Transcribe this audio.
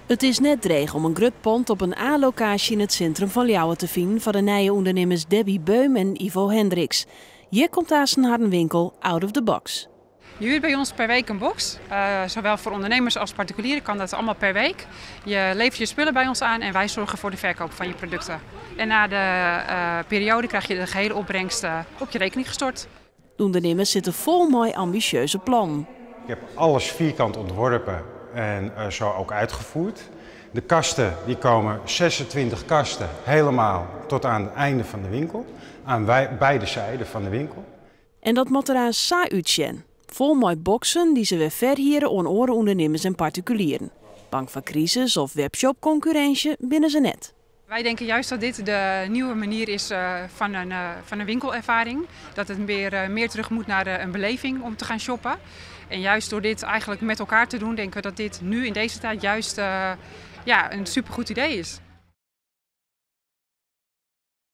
Het is net dreig om een grutpand op een A-locatie in het centrum van Ljouwen te vinden van de nieuwe ondernemers Debbie Beum en Ivo Hendricks. Hier komt daar een winkel out of the box. Je huurt bij ons per week een box. Zowel voor ondernemers als particulieren kan dat allemaal per week. Je levert je spullen bij ons aan en wij zorgen voor de verkoop van je producten. En na de periode krijg je de gehele opbrengst op je rekening gestort. De ondernemers zitten vol mooi ambitieuze plannen. Ik heb alles vierkant ontworpen en zo ook uitgevoerd. De kasten die komen 26 kasten helemaal tot aan het einde van de winkel. Aan beide zijden van de winkel. En dat moet eraan uitzien. Vol mooi boxen die ze weer verhieren aan oren ondernemers en particulieren. Bang van crisis of webshop-concurrentie binnen ze net. Wij denken juist dat dit de nieuwe manier is van een winkelervaring. Dat het meer terug moet naar een beleving om te gaan shoppen. En juist door dit eigenlijk met elkaar te doen, denken we dat dit nu in deze tijd juist een supergoed idee is.